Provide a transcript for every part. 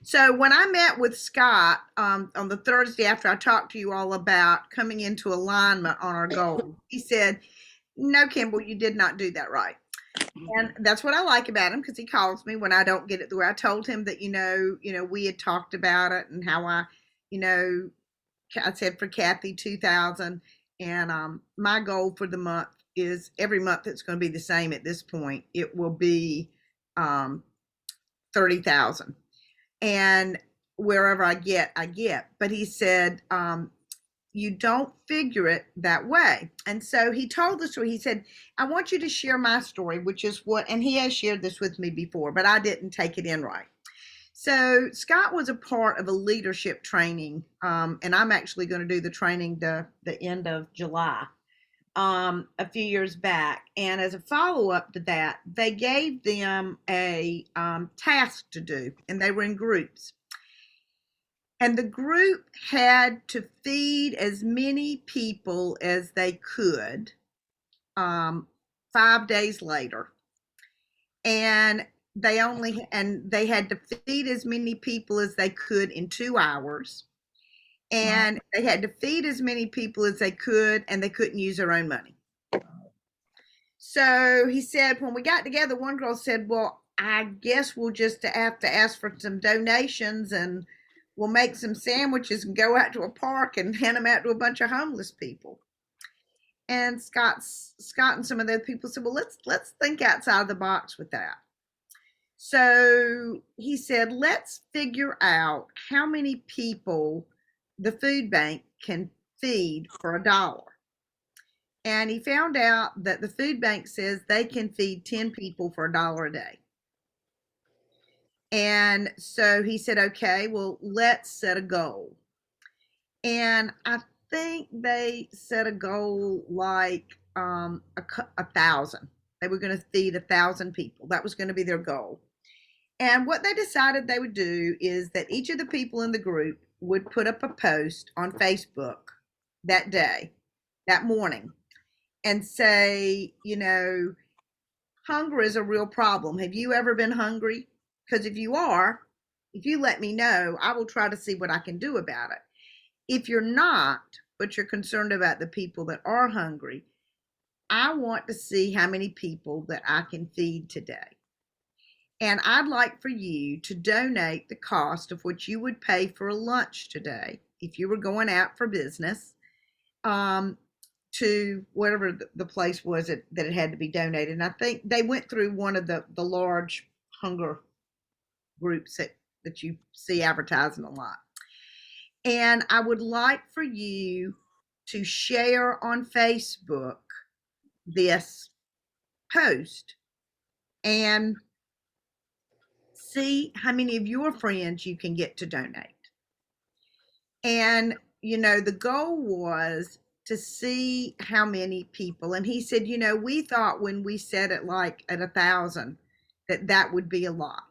So when I met with Scott on the Thursday after I talked to you all about coming into alignment on our goals, he said, "No, Kimball, you did not do that right." And that's what I like about him because he calls me when I don't get it the way I told him that, we had talked about it and how you know, I said for Kathy 2000 and my goal for the month is every month it's going to be the same at this point. It will be um, 30,000 and wherever I get. But he said, you don't figure it that way. And so he told the story. He said, I want you to share my story, which is what, and he has shared this with me before, but I didn't take it in right. So Scott was a part of a leadership training, and I'm actually going to do the training the end of July, a few years back. And as a follow up to that, they gave them a task to do, and they were in groups. And the group had to feed as many people as they could 5 days later. And they had to feed as many people as they could in 2 hours. And they had to feed as many people as they could, and they couldn't use their own money. So he said, when we got together, one girl said, well, I guess we'll just have to ask for some donations and we'll make some sandwiches and go out to a park and hand them out to a bunch of homeless people. And Scott and some of the people said, well, let's think outside the box with that. So he said, let's figure out how many people the food bank can feed for $1. And he found out that the food bank says they can feed 10 people for $1 a day. And so he said, okay, well, let's set a goal. And I think they set a goal like 1,000. They were going to feed 1,000 people. That was going to be their goal. And what they decided they would do is that each of the people in the group would put up a post on Facebook that day, that morning, and say, hunger is a real problem. Have you ever been hungry? Because if you let me know, I will try to see what I can do about it. If you're not, but you're concerned about the people that are hungry, I want to see how many people that I can feed today. And I'd like for you to donate the cost of what you would pay for a lunch today if you were going out for business to whatever the place was that it had to be donated. And I think they went through one of the large hunger groups that you see advertising a lot. And I would like for you to share on Facebook this post and see how many of your friends you can get to donate. And, the goal was to see how many people. And he said, we thought when we set it like at 1,000, that would be a lot.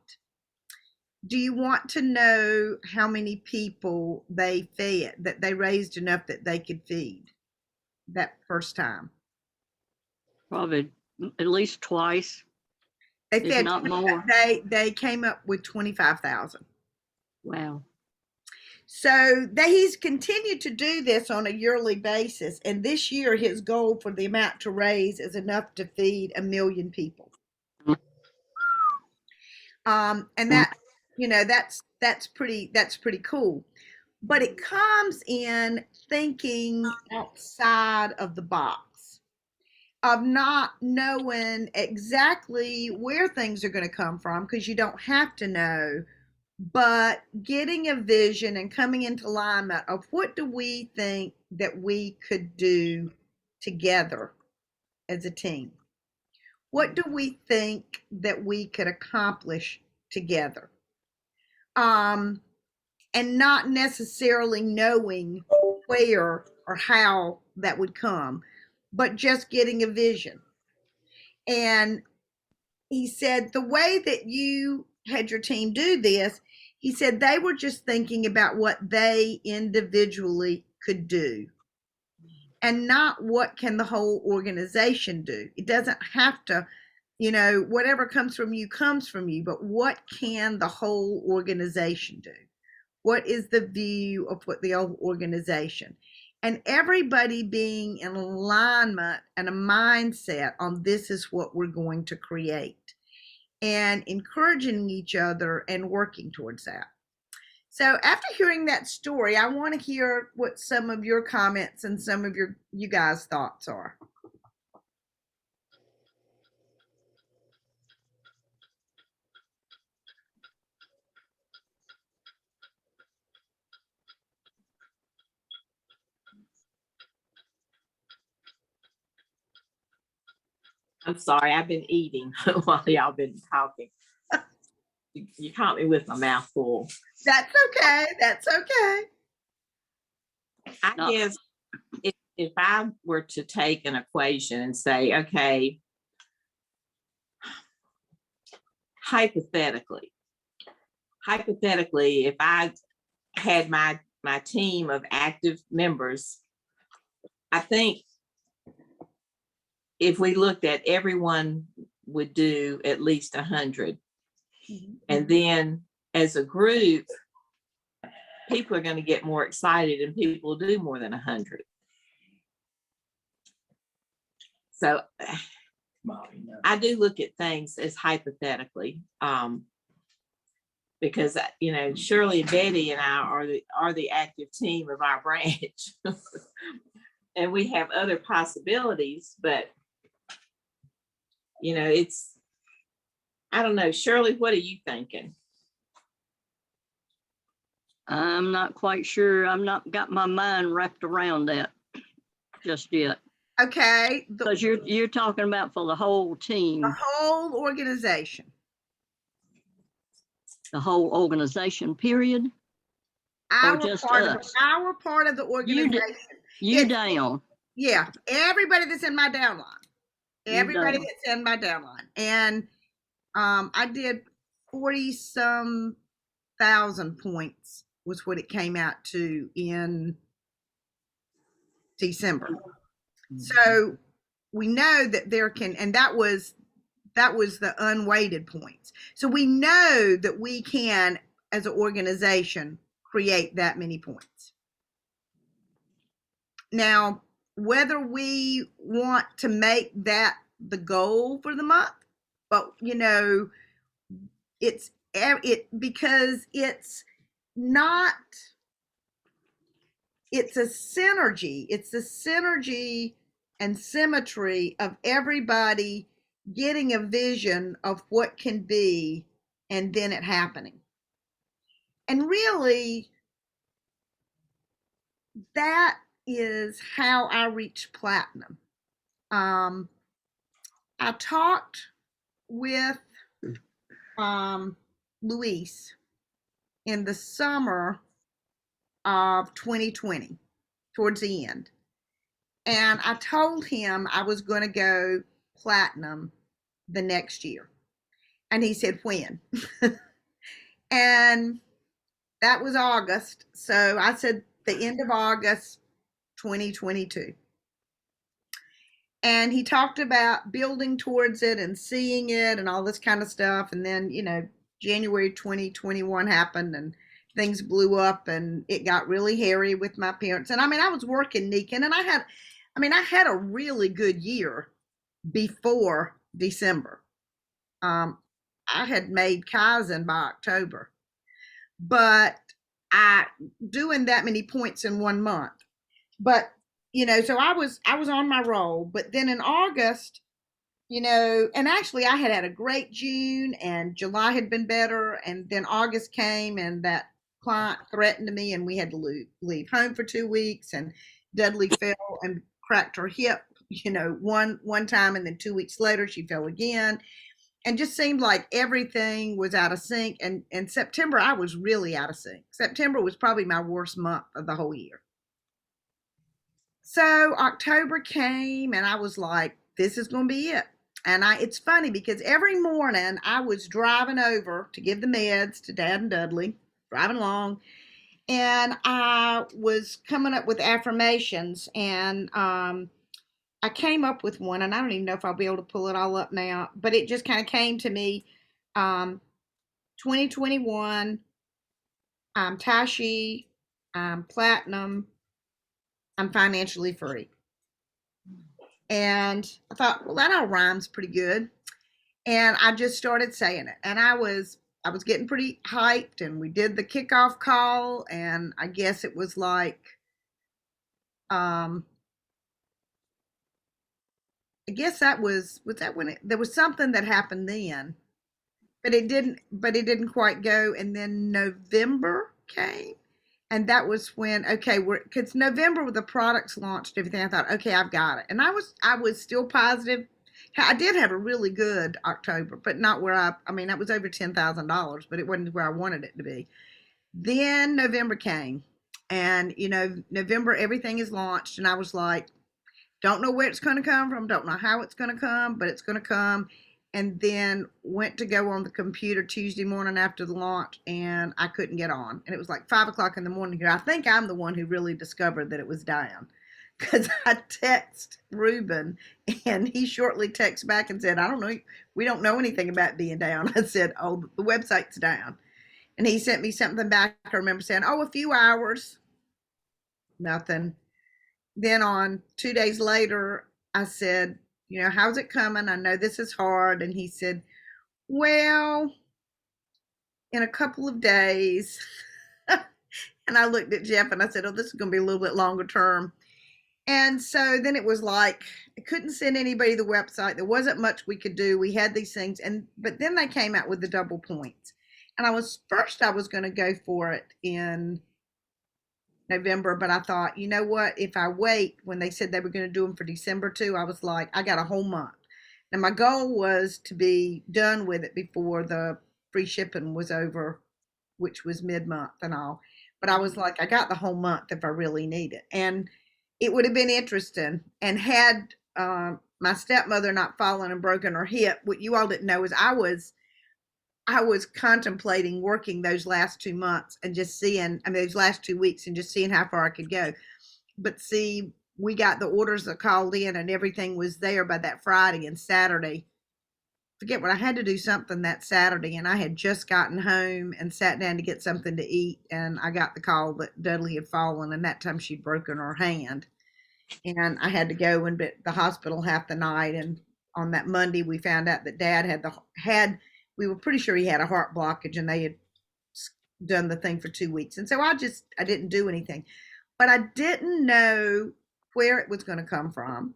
Do you want to know how many people they fed, that they raised enough that they could feed that first time? Probably at least twice. They if fed not more. They came up with 25,000. Wow. So he's continued to do this on a yearly basis, and this year his goal for the amount to raise is enough to feed 1 million people. And that's pretty cool. But it comes in thinking outside of the box, of not knowing exactly where things are going to come from, because you don't have to know, but getting a vision and coming into alignment of what do we think that we could do together as a team? What do we think that we could accomplish together? And not necessarily knowing where or how that would come, but just getting a vision. And he said, the way that you had your team do this, he said they were just thinking about what they individually could do and not what can the whole organization do. It doesn't have to You know, whatever comes from you comes from you, but what can the whole organization do? What is the view of what the whole organization? And everybody being in alignment and a mindset on this is what we're going to create, and encouraging each other and working towards that. So after hearing that story, I want to hear what some of your comments and some of you guys' thoughts are. I'm sorry, I've been eating while y'all been talking. You caught me with my mouth full. That's okay. That's okay. I No. guess if I were to take an equation and say, okay, hypothetically, if I had my team of active members, I think if we looked at everyone would do at least 100. And then as a group, people are going to get more excited and people will do more than 100. So I do look at things as hypothetically, because you know Shirley and Betty and I are the active team of our branch, and we have other possibilities. But you know, I don't know, Shirley, what are you thinking? I'm not quite sure. I'm not got my mind wrapped around that just yet. Okay. Because you're talking about for the whole team, The whole organization. the whole organization, period. Our just part us? our part of the organization. You It's- down. Yeah, everybody that's in my downline. Everybody down. that's in my downline. And I did 40 some thousand points was what it came out to in December. So we know that there can, and that was the unweighted points. So we know that we can, as an organization, create that many points. Now, whether we want to make that the goal for the month, but you know, it's because it's not, it's a synergy. It's the synergy and symmetry of everybody getting a vision of what can be and then it happening. And really, that is how I reached platinum. I talked with Luis in the summer of 2020, towards the end. And I told him I was going to go platinum the next year. And he said, when? And that was August. So I said the end of August 2022. And he talked about building towards it and seeing it and all this kind of stuff. And then, you know, January 2021 happened and things blew up and it got really hairy with my parents. And I mean, I was working, Nikin, and I had a really good year before December. I had made Kaizen by October, but doing that many points in 1 month. But you know, so I was on my roll. But then in August, you know, and actually I had a great June and July had been better. And then August came and that client threatened me and we had to leave home for 2 weeks. And Dudley fell and cracked her hip, you know, one time. And then 2 weeks later, she fell again. And just seemed like everything was out of sync. And in September, I was really out of sync. September was probably my worst month of the whole year. So October came and I was like, this is going to be it. And it's funny because every morning I was driving over to give the meds to Dad and Dudley, driving along, and I was coming up with affirmations. And I I came up with one, and I don't even know if I'll be able to pull it all up now, but it just kind of came to me. Um, 2021, I'm Tashi, I'm platinum, I'm financially free. And I thought, well, that all rhymes pretty good. And I just started saying it. And I was getting pretty hyped, and we did the kickoff call, and I guess it was like um I guess that was that when there was something that happened then, but it didn't quite go, and then November came, and that was when, okay, we're because November with the products launched, everything, I thought, okay, I've got it. And I was still positive. I did have a really good October, but not where I mean, that was over $10,000, but it wasn't where I wanted it to be. Then November came, and November everything is launched, and I was like, don't know where it's going to come from, don't know how it's going to come, but it's going to come. And then went to go on the computer Tuesday morning after the launch, and I couldn't get on. And it was like 5 o'clock in the morning here. I think I'm the one who really discovered that it was down, because I text Ruben, and he shortly texts back and said, I don't know, we don't know anything about being down. I said, oh, the website's down. And he sent me something back. I remember saying, oh, a few hours, nothing. Then on 2 days later, I said, how's it coming? I know this is hard. And he said, well, in a couple of days. And I looked at Jeff and I said, oh, this is going to be a little bit longer term. And so then it was like, I couldn't send anybody the website. There wasn't much we could do. We had these things. But then they came out with the double points. And I was going to go for it in November, but I thought, you know what? If I wait, when they said they were going to do them for December too, I was like, I got a whole month. And my goal was to be done with it before the free shipping was over, which was mid-month and all. But I was like, I got the whole month if I really need it. And it would have been interesting. And had my stepmother not fallen and broken her hip, what you all didn't know is I was contemplating working those last 2 months and just seeing, those last 2 weeks and just seeing how far I could go. But see, we got the orders that called in and everything was there by that Friday and Saturday. Forget what, I had to do something that Saturday, and I had just gotten home and sat down to get something to eat, and I got the call that Dudley had fallen, and that time she'd broken her hand. And I had to go and be at the hospital half the night. And on that Monday, we found out that Dad had we were pretty sure he had a heart blockage, and they had done the thing for 2 weeks. And so I didn't do anything, but I didn't know where it was going to come from.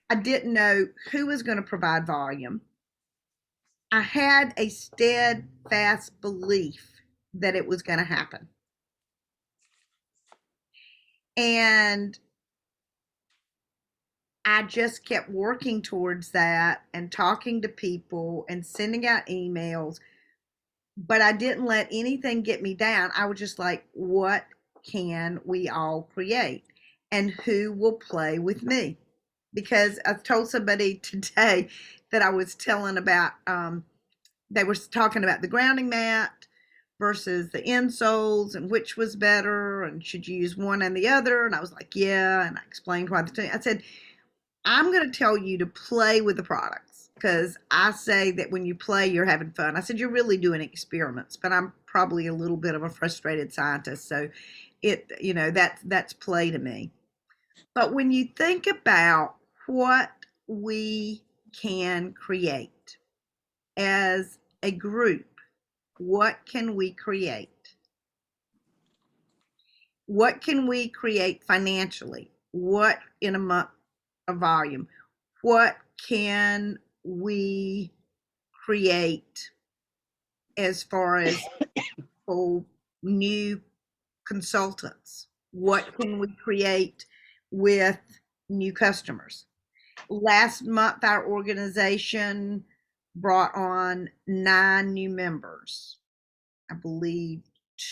I didn't know who was going to provide volume. I had a steadfast belief that it was going to happen. And I just kept working towards that and talking to people and sending out emails, but I didn't let anything get me down. I was just like, what can we all create? And who will play with me? Because I told somebody today that I was telling about, they were talking about the grounding mat versus the insoles and which was better and should you use one and the other. And I was like, yeah. And I explained why I said, I'm going to tell you to play with the products, because I say that when you play, you're having fun. I said, you're really doing experiments, but I'm probably a little bit of a frustrated scientist. So that's play to me. But when you think about what we can create as a group, what can we create? What can we create financially? What in a month of volume? What can we create as far as new consultants? What can we create with new customers? Last month, our organization brought on 9 new members. I believe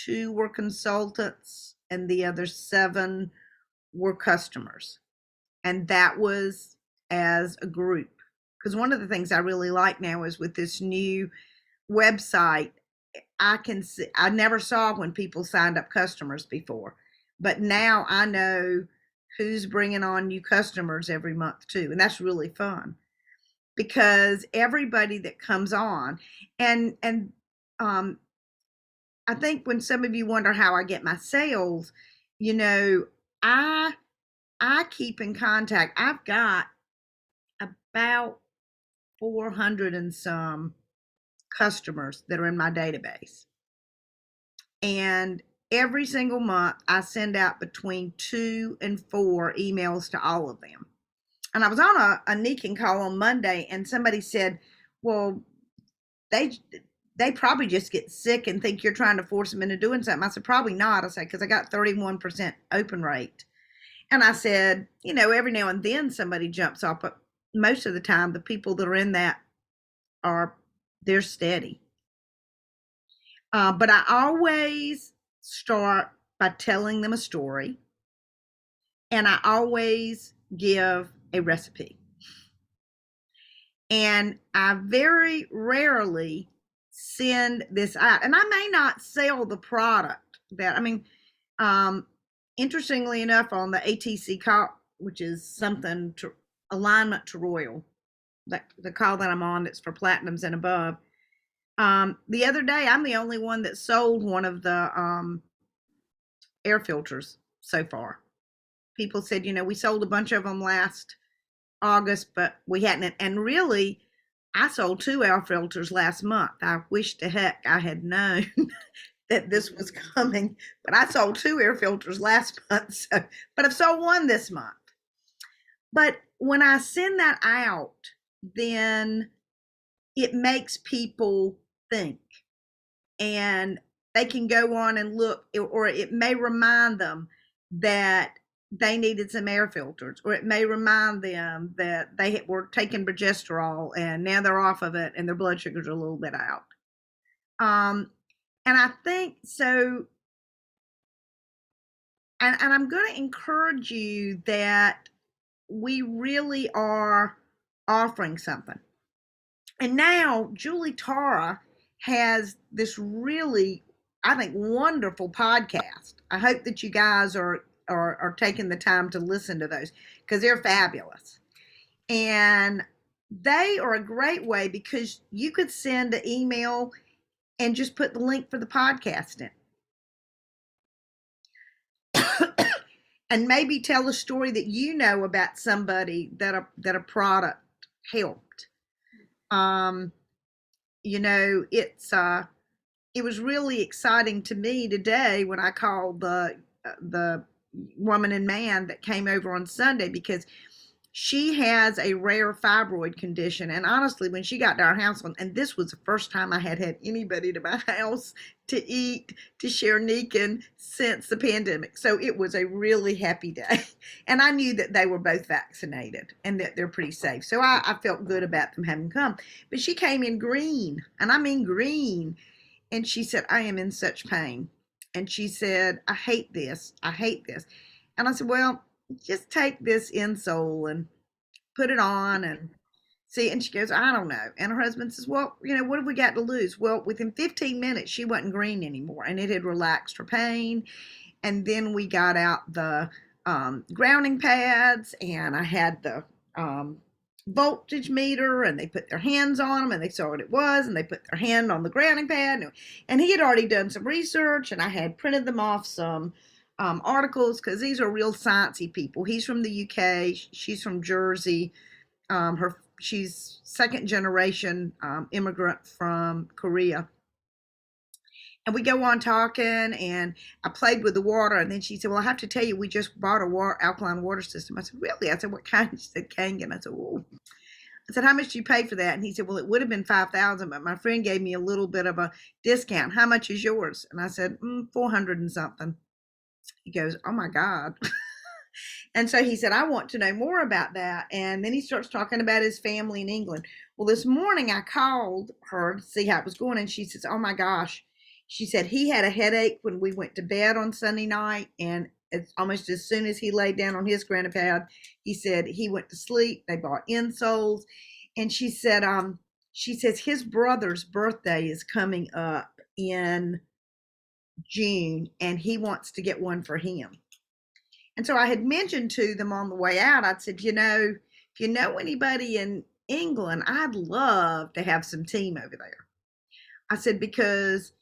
2 were consultants and the other 7 were customers. And that was as a group. Because one of the things I really like now is with this new website, I can see, I never saw when people signed up customers before, but now I know who's bringing on new customers every month too. And that's really fun because everybody that comes on and um, I think when some of you wonder how I get my sales, you know, I I keep in contact. I've got about 400 and some customers that are in my database. And every single month, I send out between 2 and 4 emails to all of them. And I was on a Nikin call on Monday, and somebody said, well, they they probably just get sick and think you're trying to force them into doing something. I said, probably not. I said, because I got 31% open rate. And I said, you know, every now and then somebody jumps off, but most of the time, the people that are in that they're steady. But I always start by telling them a story, and I always give a recipe. And I very rarely send this out. And I may not sell the product interestingly enough, on the ATC call, which is something to alignment to Royal, the call that I'm on that's for platinums and above. The other day, I'm the only one that sold one of the air filters so far. People said, you know, we sold a bunch of them last August, but we hadn't. And really, I sold 2 air filters last month. I wish to heck I had known that this was coming, but I sold 2 air filters last month. So, but I've sold 1 this month. But when I send that out, then it makes people think, and they can go on and look, or it may remind them that they needed some air filters, or it may remind them that they were taking progesterol and now they're off of it and their blood sugars are a little bit out. And I think so, and I'm going to encourage you that we really are offering something. And now Julie Tara has this really, I think, wonderful podcast. I hope that you guys are taking the time to listen to those, because they're fabulous. And they are a great way, because you could send an email and just put the link for the podcast in. And maybe tell a story that you know about somebody that a product helped. You know, it was really exciting to me today when I called the woman and man that came over on Sunday, because she has a rare fibroid condition. And honestly, when she got to our house, and this was the first time I had anybody to my house to eat, to share Nikin since the pandemic. So it was a really happy day. And I knew that they were both vaccinated and that they're pretty safe. So I felt good about them having come. But she came in green, and I mean green. And she said, I am in such pain. And she said, I hate this. I hate this. And I said, well, just take this insole and put it on and see. And she goes, I don't know. And her husband says, well, you know, what have we got to lose? Well, within 15 minutes, she wasn't green anymore, and it had relaxed her pain. And then we got out the grounding pads, and I had the voltage meter, and they put their hands on them and they saw what it was, and they put their hand on the grounding pad, and he had already done some research, and I had printed them off some articles, because these are real sciencey people. He's from the UK, she's from Jersey. She's second generation immigrant from Korea. And we go on talking, and I played with the water, and then she said, well, I have to tell you, we just bought a alkaline water system. I said, really? I said, what kind? She said, Kangen. I said, oh. I said, how much do you pay for that? And he said, well, it would have been $5,000, but my friend gave me a little bit of a discount. How much is yours? And I said, 400 and something. He goes, oh my God. And so he said, I want to know more about that. And then he starts talking about his family in England. Well, this morning I called her to see how it was going. And she says, oh my gosh. She said he had a headache when we went to bed on Sunday night. And it's almost as soon as he laid down on his granite pad, he said he went to sleep. They bought insoles. And she said, she says his brother's birthday is coming up in June, and he wants to get one for him. And so I had mentioned to them on the way out, I'd said, if you know anybody in England, I'd love to have some team over there. I said, because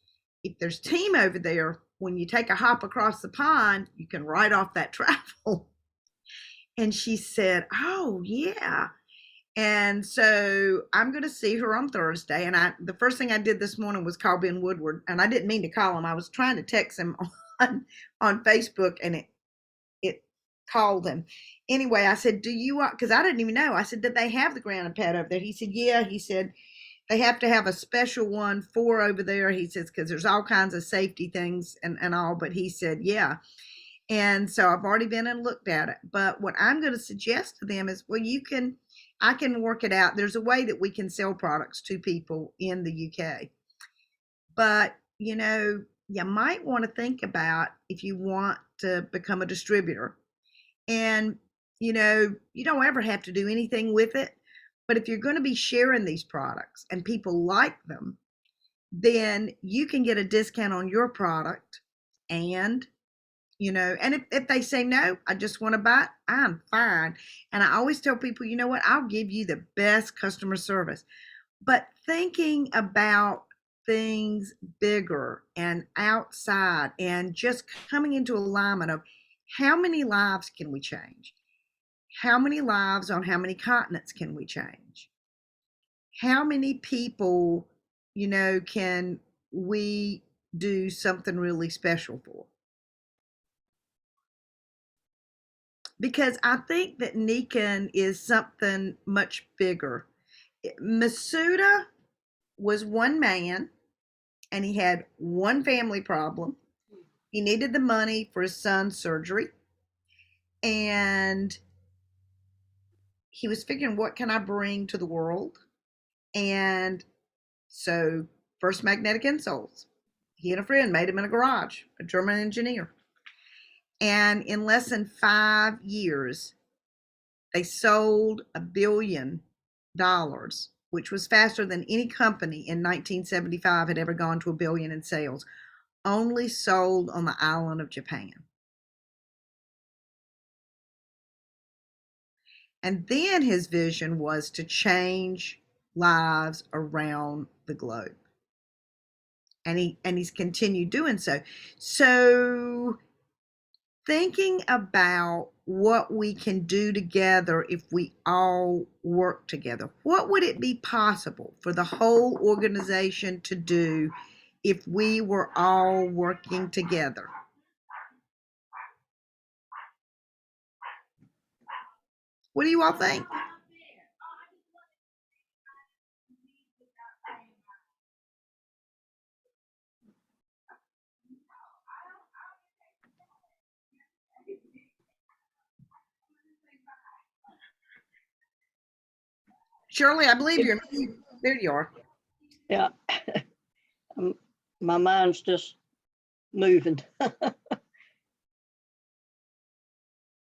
if there's team over there, when you take a hop across the pond, you can write off that travel. And she said, oh, yeah. And so I'm going to see her on Thursday. And the first thing I did this morning was call Ben Woodward. And I didn't mean to call him. I was trying to text him on Facebook, and it called him. Anyway, I said, do you want, because I didn't even know. I said, did they have the grounded pad over there? He said, yeah. He said, they have to have a special one for over there. He says, because there's all kinds of safety things and all. But he said, yeah. And so I've already been and looked at it. But what I'm going to suggest to them is, well, I can work it out. There's a way that we can sell products to people in the UK. But, you might want to think about if you want to become a distributor. And, you don't ever have to do anything with it. But if you're going to be sharing these products and people like them, then you can get a discount on your product. And, and if they say, no, I just want to buy it, I'm fine. And I always tell people, you know what, I'll give you the best customer service. But thinking about things bigger and outside and just coming into alignment of how many lives can we change? How many lives on how many continents can we change? How many people, can we do something really special for? Because I think that Nikken is something much bigger. Masuda was one man, and he had one family problem. He needed the money for his son's surgery. And he was figuring, what can I bring to the world? And so First Magnetic Insoles, he and a friend made him in a garage, a German engineer. And in less than 5 years, they sold $1 billion, which was faster than any company in 1975 had ever gone to $1 billion in sales, only sold on the island of Japan. And then his vision was to change lives around the globe. And he's continued doing so. So thinking about what we can do together if we all work together. What would it be possible for the whole organization to do if we were all working together? What do you all think? Shirley, I believe you're mute. There you are. Yeah. My mind's just moving.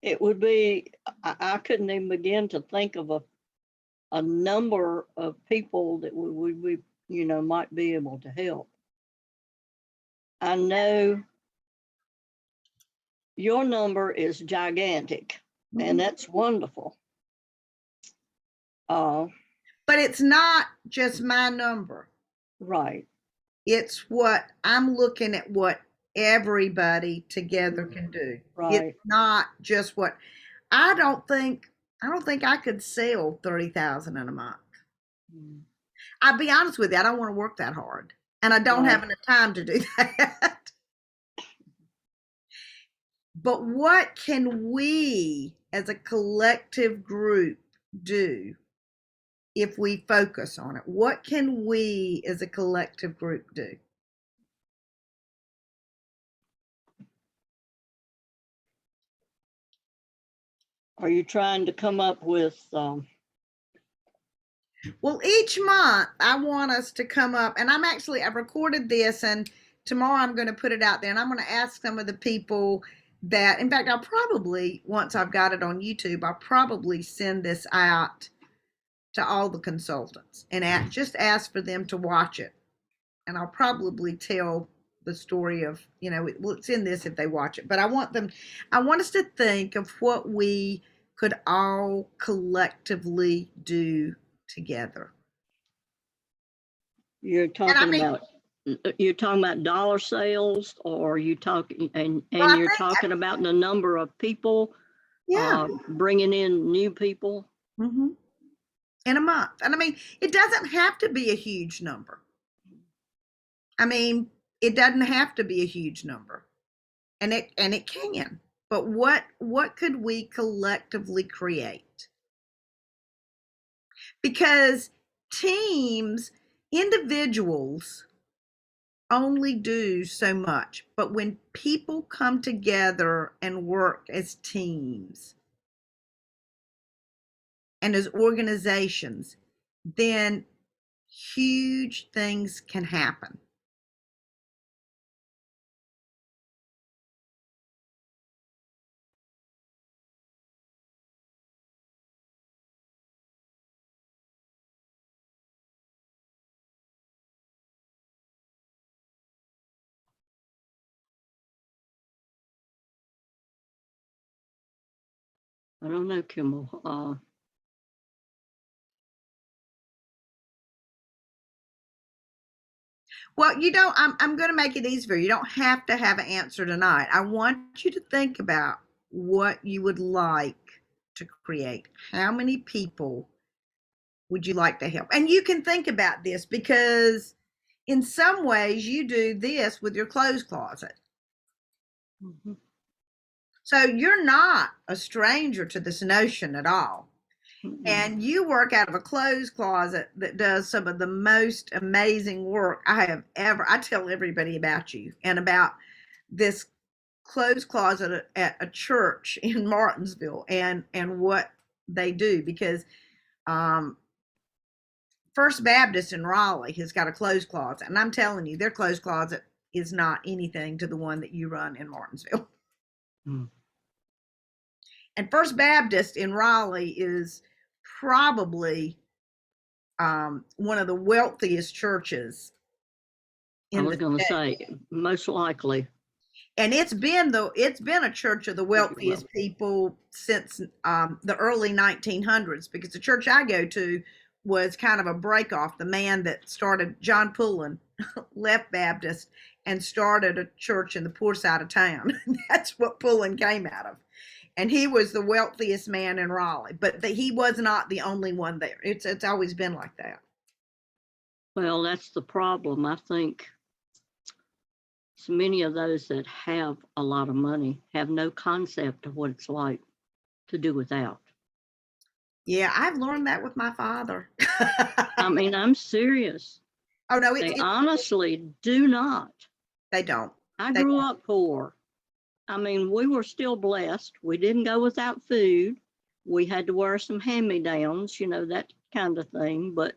It would be, I couldn't even begin to think of a number of people that we might be able to help. I know your number is gigantic, and that's wonderful. But it's not just my number. Right. It's what I'm looking at, what everybody together can do. Right. It's not just what I don't think I could sell 30,000 in a month. I'll be honest with you, I don't want to work that hard, and I don't have enough time to do that. But what can we as a collective group do if we focus on it? What can we as a collective group do? Are you trying to come up with Well, each month I want us to come up, and I've recorded this, and tomorrow I'm going to put it out there, and I'm going to ask some of the people that, in fact, I'll probably, once I've got it on YouTube, I'll probably send this out to all the consultants and just ask for them to watch it. And I'll probably tell the story of, well, it's in this if they watch it, but I want us to think of what we could all collectively do together. You're And I talking mean, about, you're talking about dollar sales, or you talking, and well, I you're think, talking about the number of people, yeah, bringing in new people? hmm in a month. And I mean, it doesn't have to be a huge number. I mean, it doesn't have to be a huge number, and it can. But what could we collectively create? Because teams, individuals only do so much, but when people come together and work as teams and as organizations, then huge things can happen. I don't know, Kimball. Well, I'm going to make it easy for you. You don't have to have an answer tonight. I want you to think about what you would like to create. How many people would you like to help? And you can think about this because in some ways you do this with your clothes closet. Mhm. So you're not a stranger to this notion at all. Mhm. And you work out of a clothes closet that does some of the most amazing work I tell everybody about you and about this clothes closet at a church in Martinsville and what they do, because First Baptist in Raleigh has got a clothes closet, and I'm telling you, their clothes closet is not anything to the one that you run in Martinsville. Mm. And First Baptist in Raleigh is probably one of the wealthiest churches I in was the going to state. say, most likely. And it's been a church of the wealthiest people since the early 1900s, because the church I go to was kind of a break off. The man that started, John Pullen, left Baptist and started a church in the poor side of town. That's what Pullen came out of. And he was the wealthiest man in Raleigh, but he was not the only one there. It's always been like that. Well, that's the problem. I think so many of those that have a lot of money have no concept of what it's like to do without. Yeah, I've learned that with my father. I mean, I'm serious. Oh no, They honestly do not. they don't. I They grew up poor. I mean, we were still blessed. We didn't go without food. We had to wear some hand-me-downs, that kind of thing. But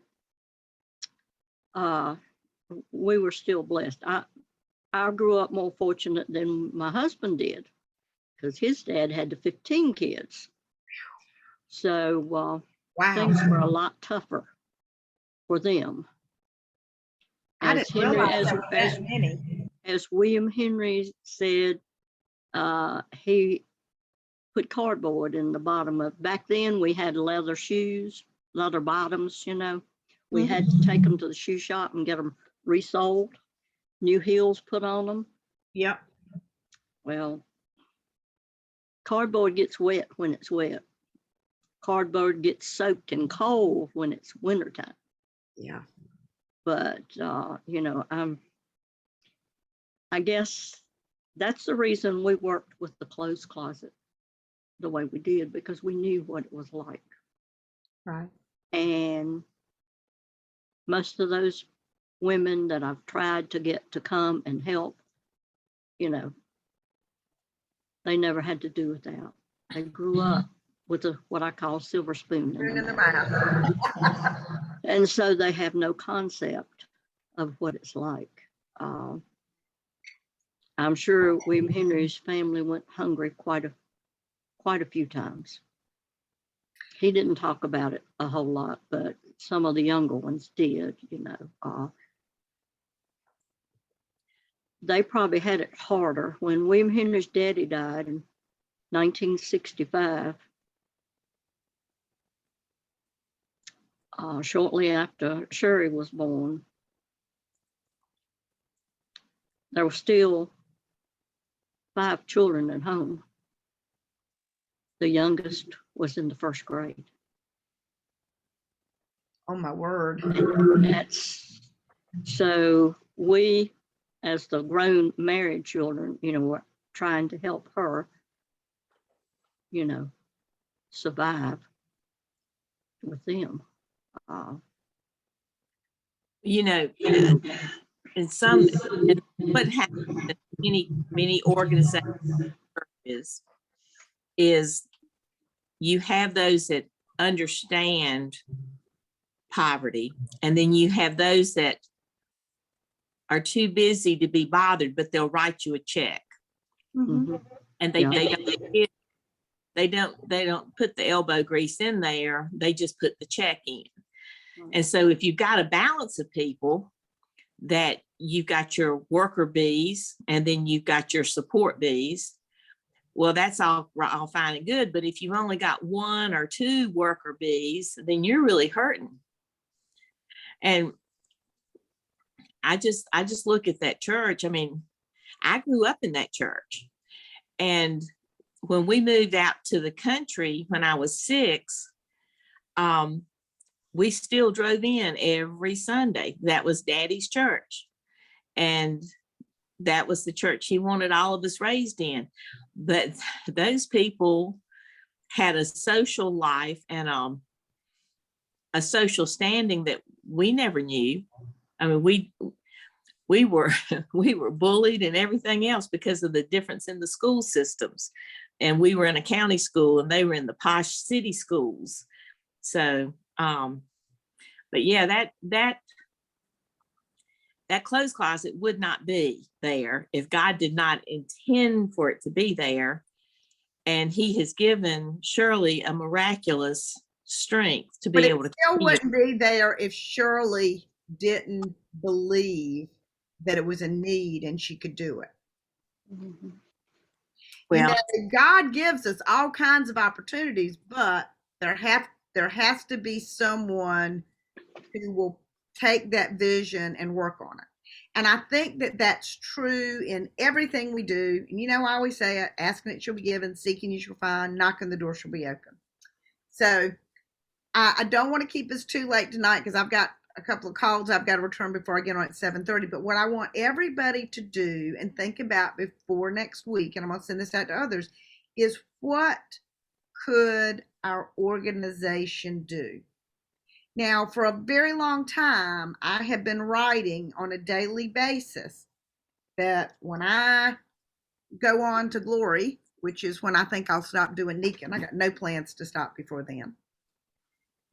we were still blessed. I grew up more fortunate than my husband did, because his dad had the 15 kids. So wow. things were a lot tougher for them. I As didn't Henry, realize there were that many. as William Henry said, he put cardboard in the bottom of. Back then, we had leather shoes, leather bottoms. We had to take them to the shoe shop and get them resoled, new heels put on them. Yep. Well, cardboard gets wet when it's wet. Cardboard gets soaked in cold when it's wintertime. Yeah. But, I guess that's the reason we worked with the clothes closet the way we did, because we knew what it was like. Right. And most of those women that I've tried to get to come and help, they never had to do without. They grew up with what I call silver spoon in their mouth. And so they have no concept of what it's like. I'm sure William Henry's family went hungry quite a few times. He didn't talk about it a whole lot, but some of the younger ones did, they probably had it harder. When William Henry's daddy died in 1965, shortly after Shirley was born, there were still 5 children at home. The youngest was in the 1st grade. Oh my word. That's so we, as the grown married children, were trying to help her, survive with them. You know, and what happens in many organizations is you have those that understand poverty, and then you have those that are too busy to be bothered, but they'll write you a check, Mhm. and they don't put the elbow grease in there. They just put the check in. And so if you've got a balance of people, that you've got your worker bees and then you've got your support bees, well, that's all fine and good. But if you've only got 1 or 2 worker bees, then you're really hurting. And I just look at that church. I mean, I grew up in that church. And when we moved out to the country when I was 6, we still drove in every Sunday. That was Daddy's church. And that was the church he wanted all of us raised in. But those people had a social life and a social standing that we never knew. I mean, we were bullied and everything else because of the difference in the school systems. And we were in a county school and they were in the posh city schools. So, but yeah, that clothes closet would not be there if God did not intend for it to be there. And he has given Shirley a miraculous strength to be But it able to. still wouldn't be there if Shirley didn't believe that it was a need and she could do it. Mhm. Well, God gives us all kinds of opportunities, but there has to be someone who will take that vision and work on it. And I think that that's true in everything we do. And I always say it, asking it shall be given, seeking you shall find, knocking the door shall be open. So I don't want to keep us too late tonight because I've got a couple of calls I've got to return before I get on at 7:30. But what I want everybody to do and think about before next week, and I'm going to send this out to others, is what could our organization do? Now, for a very long time, I have been writing on a daily basis that when I go on to glory, which is when I think I'll stop doing Deacon, I got no plans to stop before then,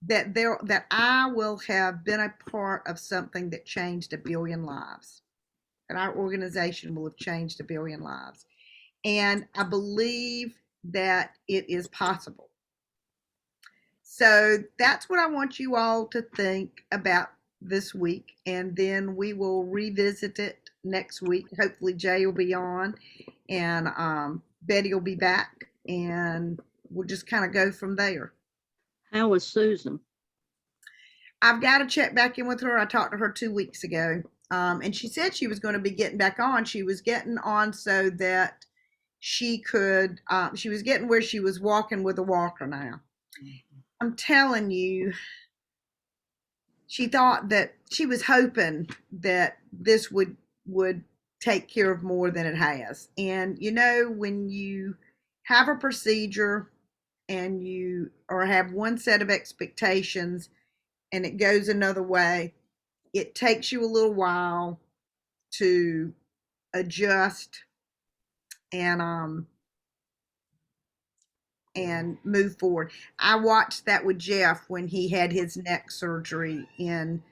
that I will have been a part of something that changed 1 billion lives, that our organization will have changed 1 billion lives. And I believe that it is possible. So that's what I want you all to think about this week. And then we will revisit it next week. Hopefully Jay will be on and Betty will be back and we'll just kind of go from there. How was Susan? I've got to check back in with her. I talked to her 2 weeks ago. And she said she was going to be getting back on. She was getting on so that she could, she was getting where she was walking with a walker now. I'm telling you, she thought that she was hoping that this would take care of more than it has. And when you have a procedure and you or have one set of expectations and it goes another way, it takes you a little while to adjust and move forward. I watched that with Jeff when he had his neck surgery in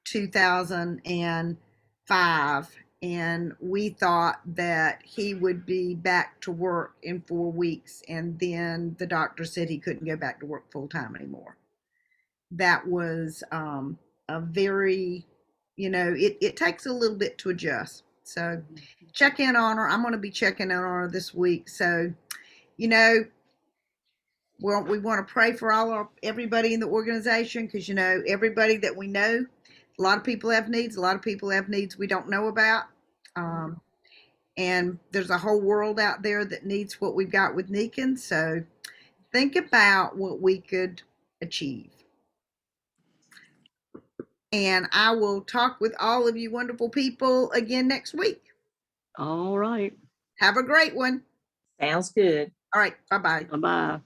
2005, and we thought that he would be back to work in 4 weeks, and then the doctor said he couldn't go back to work full time anymore. That was a very, it takes a little bit to adjust. So check in on her. I'm going to be checking in on her this week. So, you know, well, we want to pray for everybody in the organization because, you know, everybody that we know, a lot of people have needs. A lot of people have needs we don't know about. And there's a whole world out there that needs what we've got with Nikin. So think about what we could achieve. And I will talk with all of you wonderful people again next week. All right. Have a great one. Sounds good. All right. Bye-bye. Bye-bye.